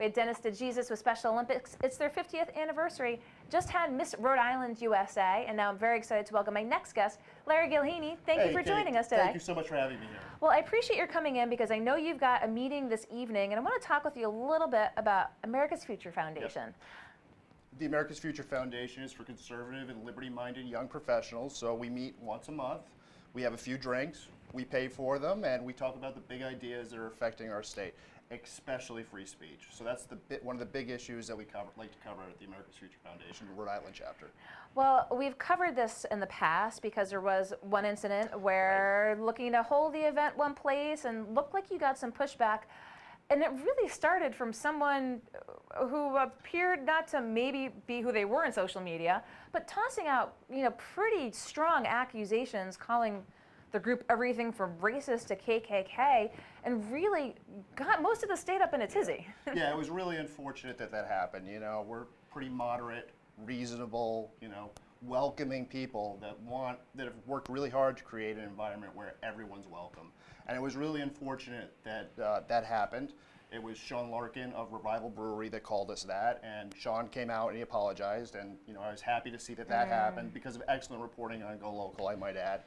We had Dennis DeJesus with Special Olympics. It's their 50th anniversary. Just had Miss Rhode Island USA, and now I'm very excited to welcome my next guest, Larry Gillheeney. Thank you for joining us today. Thank you so much for having me here. Well, I appreciate your coming in because I know you've got a meeting this evening, and I want to talk with you a little bit about America's Future Foundation. Yep. The America's Future Foundation is for conservative and liberty-minded young professionals, so we meet once a month. We have a few drinks, we pay for them, and we talk about the big ideas that are affecting our state, especially free speech. So that's one of the big issues that we like to cover at the America's Future Foundation, the Rhode Island chapter. Well, we've covered this in the past because there was one incident where looking to hold the event one place and looked like you got some pushback. And it really started from someone who appeared not to maybe be who they were in social media, but tossing out, pretty strong accusations, calling the group everything from racist to KKK, and really got most of the state up in a tizzy. Yeah, it was really unfortunate that that happened. We're pretty moderate, reasonable, welcoming people that have worked really hard to create an environment where everyone's welcome. And it was really unfortunate that that happened. It was Sean Larkin of Revival Brewery that called us that, and Sean came out and he apologized, and I was happy to see that happened because of excellent reporting on GoLocal, I might add.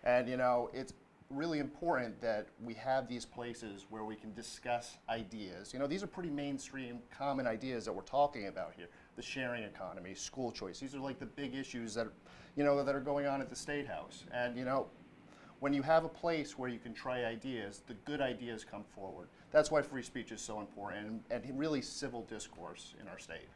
And it's really important that we have these places where we can discuss ideas. These are pretty mainstream, common ideas that we're talking about here. The sharing economy, school choice. These are like the big issues that that are going on at the State House. And when you have a place where you can try ideas, the good ideas come forward. That's why free speech is so important, and really civil discourse in our state.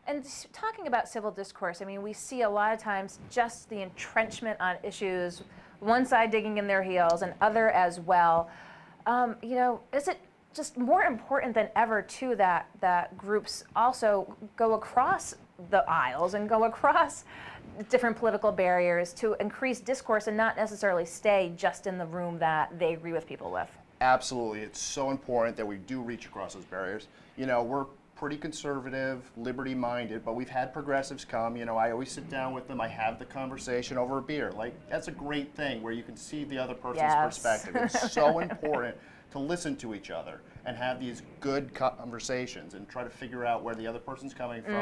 And talking about civil discourse, I mean, we see a lot of times just the entrenchment on issues, one side digging in their heels and other as well. Is it just more important than ever, too, that groups also go across the aisles and go across different political barriers to increase discourse and not necessarily stay just in the room that they agree with people with? Absolutely. It's so important that we do reach across those barriers. We're pretty conservative, liberty-minded, but we've had progressives come. I always sit down with them. I have the conversation over a beer. That's a great thing where you can see the other person's perspective. It's so important to listen to each other and have these good conversations and try to figure out where the other person's coming from,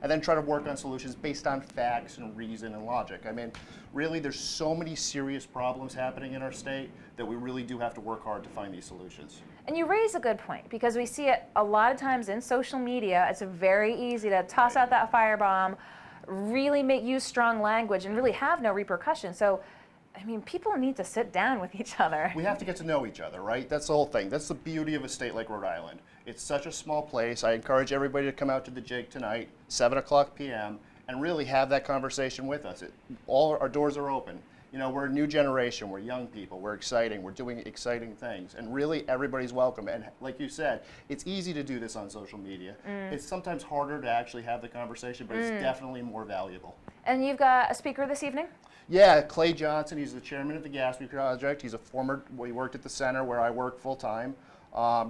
and then try to work on solutions based on facts and reason and logic. I mean, really, there's so many serious problems happening in our state that we really do have to work hard to find these solutions. And you raise a good point, because we see it a lot of times in social media. It's very easy to toss out that firebomb, really use strong language, and really have no repercussions. So, I mean, people need to sit down with each other. We have to get to know each other, right? That's the whole thing. That's the beauty of a state like Rhode Island. It's such a small place. I encourage everybody to come out to the Jig tonight, 7:00 p.m., and really have that conversation with us. All our doors are open. We're a new generation. We're young people. We're exciting. We're doing exciting things. And really, everybody's welcome. And like you said, it's easy to do this on social media. It's sometimes harder to actually have the conversation, but it's definitely more valuable. And you've got a speaker this evening? Yeah, Clay Johnson. He's the chairman of the Gatsby Project. He worked at the center where I work full time.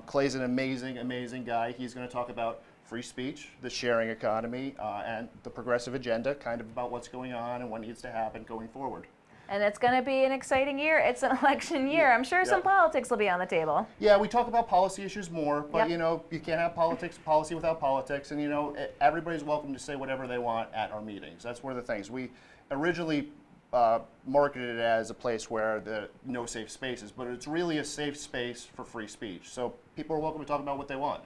Clay's an amazing, amazing guy. He's going to talk about free speech, the sharing economy, and the progressive agenda, kind of about what's going on and what needs to happen going forward. And it's going to be an exciting year. It's an election year. I'm sure some politics will be on the table. Yeah, we talk about policy issues more, but you can't have policy without politics, and everybody's welcome to say whatever they want at our meetings. That's one of the things. We originally marketed it as a place where the no safe spaces, but it's really a safe space for free speech. So people are welcome to talk about what they want.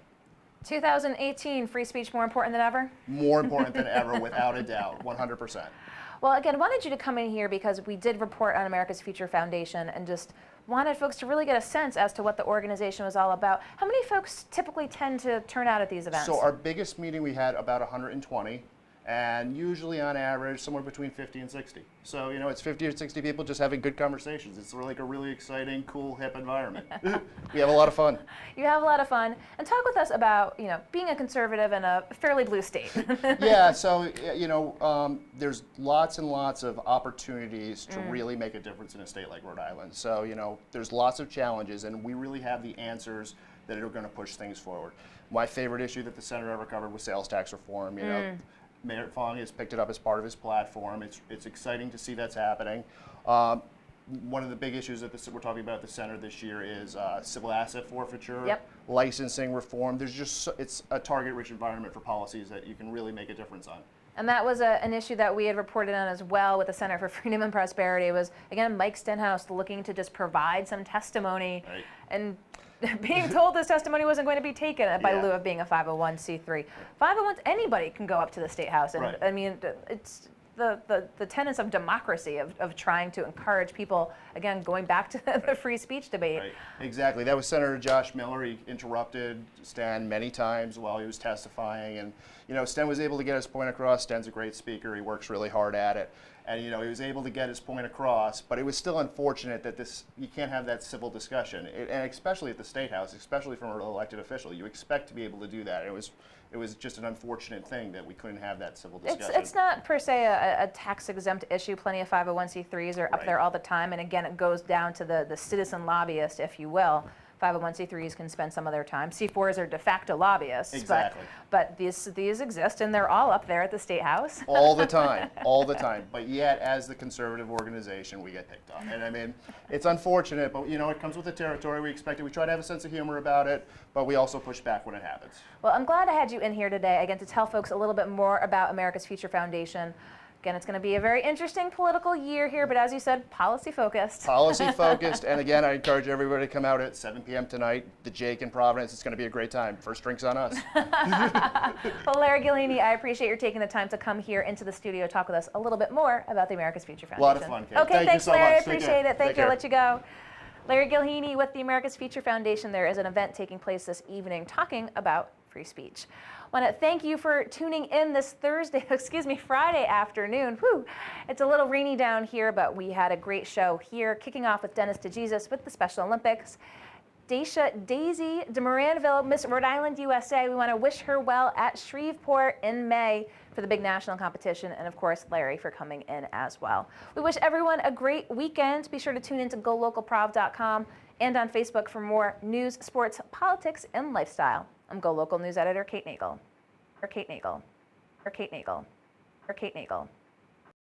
2018, free speech more important than ever? More important than ever, without a doubt, 100%. Well, again, I wanted you to come in here because we did report on America's Future Foundation and just wanted folks to really get a sense as to what the organization was all about. How many folks typically tend to turn out at these events? So our biggest meeting, we had about 120. And usually on average, somewhere between 50 and 60. So, it's 50 or 60 people just having good conversations. It's like a really exciting, cool, hip environment. We have a lot of fun. You have a lot of fun. And talk with us about, being a conservative in a fairly blue state. Yeah, so, there's lots and lots of opportunities to really make a difference in a state like Rhode Island. So, there's lots of challenges, and we really have the answers that are going to push things forward. My favorite issue that the Senator ever covered was sales tax reform. Mayor Fong has picked it up as part of his platform. It's exciting to see that's happening. one of the big issues that we're talking about at the center this year is civil asset forfeiture, Yep. licensing reform. There's just it's a target-rich environment for policies that you can really make a difference on. And that was an issue that we had reported on as well with the Center for Freedom and Prosperity. It was, again, Mike Stenhouse looking to just provide some testimony Right. and being told this testimony wasn't going to be taken by Yeah. lieu of being a 501c3. 501s, anybody can go up to the State House. And Right. I mean, it's the tenets of democracy, of trying to encourage people, again, going back to the free speech debate. Right. Exactly. That was Senator Josh Miller. He interrupted Sten many times while he was testifying, and Sten was able to get his point across. Sten's a great speaker. He works really hard at it, and he was able to get his point across. But it was still unfortunate that you can't have that civil discussion, and especially at the State House, especially from an elected official. You expect to be able to do that. It was just an unfortunate thing that we couldn't have that civil discussion. It's not per se a tax-exempt issue. Plenty of 501c3s are up Right. there all the time. And again, it goes down to the citizen lobbyist, if you will. 501c3s can spend some of their time. C4s are de facto lobbyists. Exactly. But these exist, and they're all up there at the State House. All the time, all the time. But yet, as the conservative organization, we get picked on. And I mean, it's unfortunate, but it comes with the territory. We expect it. We try to have a sense of humor about it, but we also push back when it happens. Well, I'm glad I had you in here today, again, to tell folks a little bit more about America's Future Foundation. Again, it's going to be a very interesting political year here, but as you said, policy focused. Policy focused, and again, I encourage everybody to come out at 7 p.m. tonight. The Jake in Providence. It's going to be a great time. First drink's on us. Well, Larry Gillheeney, I appreciate your taking the time to come here into the studio, talk with us a little bit more about the America's Future Foundation. A lot of fun, Kate. Okay, Thank you thanks, so Larry. much. I Take care. appreciate it. Thank Take you. I'll care. let you go. Larry Gillheeney with the America's Future Foundation. There is an event taking place this evening talking about free speech. I want to thank you for tuning in this Friday afternoon. Whew, it's a little rainy down here, but we had a great show here, kicking off with Dennis DeJesus with the Special Olympics. Daisy de Moranville, Miss Rhode Island, USA. We want to wish her well at Shreveport in May for the big national competition, and of course, Larry for coming in as well. We wish everyone a great weekend. Be sure to tune in to GoLocalProv.com and on Facebook for more news, sports, politics, and lifestyle. I'm GoLocal News Editor Kate Nagel.